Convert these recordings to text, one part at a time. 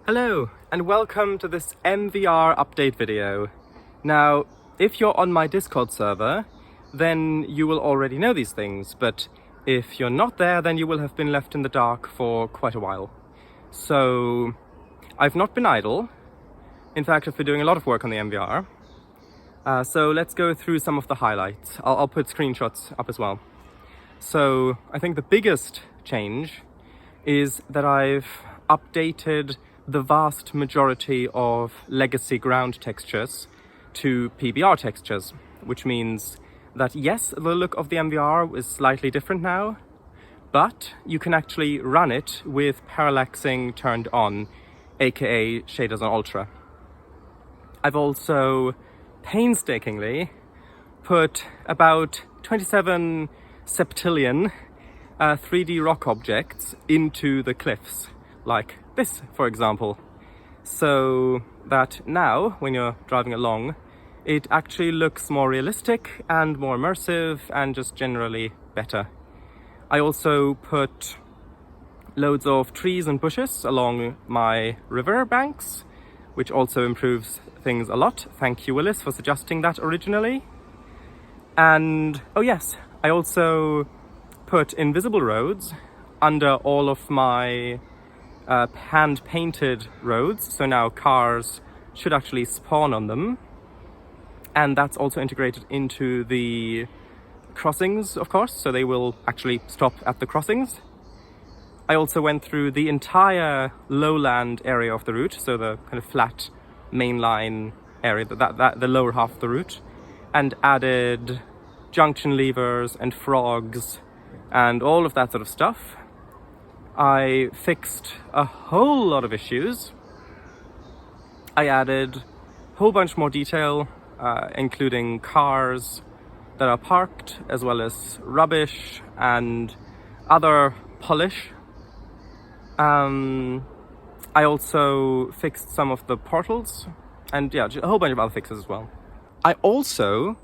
Hello and welcome to this MVR update video. Now, if you're on my Discord server, then you will already know these things, but if you're not there, then you will have been left in the dark for quite a while. So, I've not been idle. In fact, I've been doing a lot of work on the MVR. So let's go through some of the highlights. I'll put screenshots up as well. So, I think the biggest change is that I've updated the vast majority of legacy ground textures to PBR textures, which means that yes, the look of the MVR is slightly different now, but you can actually run it with parallaxing turned on, aka shaders on ultra. I've also painstakingly put about 27 septillion 3D rock objects into the cliffs, like this, for example, so that now, when you're driving along, it actually looks more realistic and more immersive and just generally better. I also put loads of trees and bushes along my river banks, which also improves things a lot. Thank you, Willis, for suggesting that originally. And, oh yes, I also put invisible roads under all of my hand-painted roads, so now cars should actually spawn on them, and that's also integrated into the crossings, of course, so they will actually stop at the crossings. I also went through the entire lowland area of the route, so the kind of flat mainline area, the lower half of the route, and added junction levers and frogs and all of that sort of stuff. I fixed a whole lot of issues. I added a whole bunch more detail, including cars that are parked, as well as rubbish and other polish. I also fixed some of the portals, and yeah, a whole bunch of other fixes as well. I also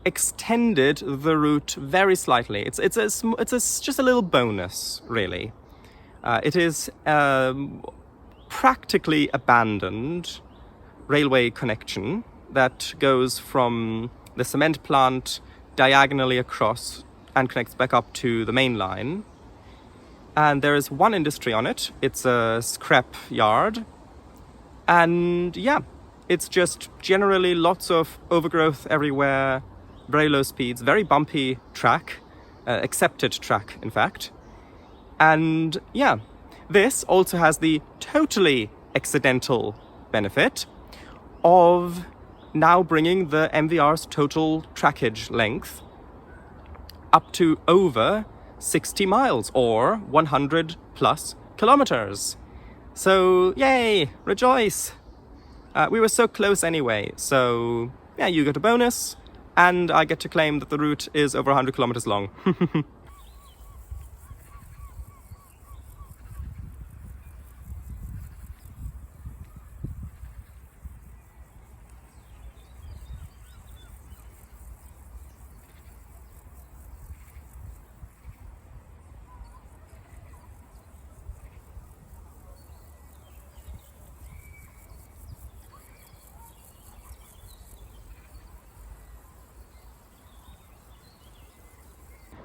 extended the route very slightly. It's just a little bonus, really. It is practically abandoned railway connection that goes from the cement plant diagonally across and connects back up to the main line. And there is one industry on it. It's a scrap yard. And yeah, it's just generally lots of overgrowth everywhere, very low speeds, very bumpy track, accepted track, in fact. And yeah, this also has the totally accidental benefit of now bringing the MVR's total trackage length up to over 60 miles or 100 plus kilometers. So yay, rejoice! We were so close anyway, so yeah, you get a bonus and I get to claim that the route is over 100 kilometers long.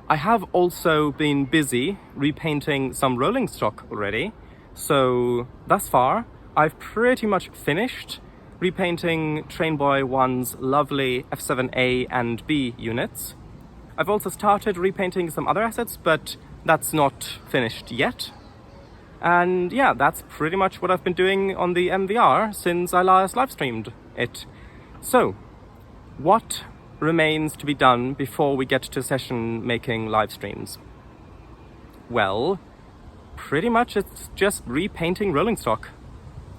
I have also been busy repainting some rolling stock already, so thus far I've pretty much finished repainting Trainboy 1's lovely F7A and B units. I've also started repainting some other assets, but that's not finished yet. And yeah, that's pretty much what I've been doing on the MVR since I last live streamed it. So, what remains to be done before we get to session making live streams? Well, pretty much it's just repainting rolling stock.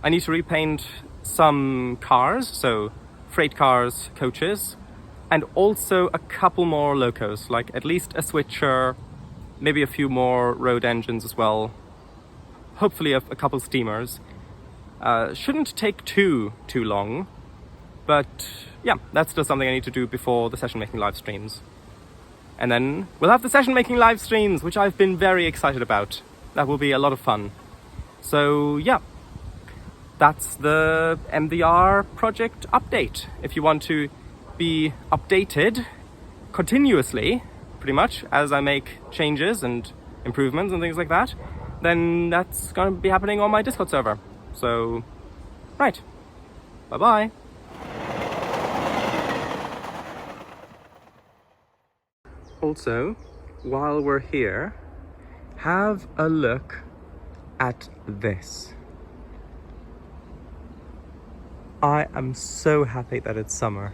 I need to repaint some cars, so freight cars, coaches, and also a couple more locos, like at least a switcher, maybe a few more road engines as well, hopefully a couple steamers. Shouldn't take too long, but yeah, that's still something I need to do before the session making live streams. And then we'll have the session making live streams, which I've been very excited about. That will be a lot of fun. So yeah, that's the MVR project update. If you want to be updated continuously, pretty much, as I make changes and improvements and things like that, then that's going to be happening on my Discord server. So, right. Bye-bye. Also, while we're here, have a look at this. I am so happy that it's summer.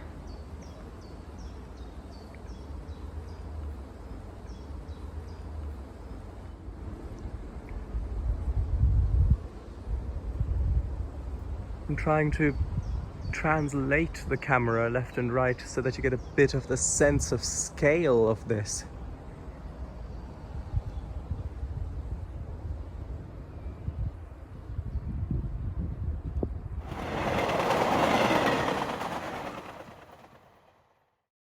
I'm trying to translate the camera left and right so that you get a bit of the sense of scale of this.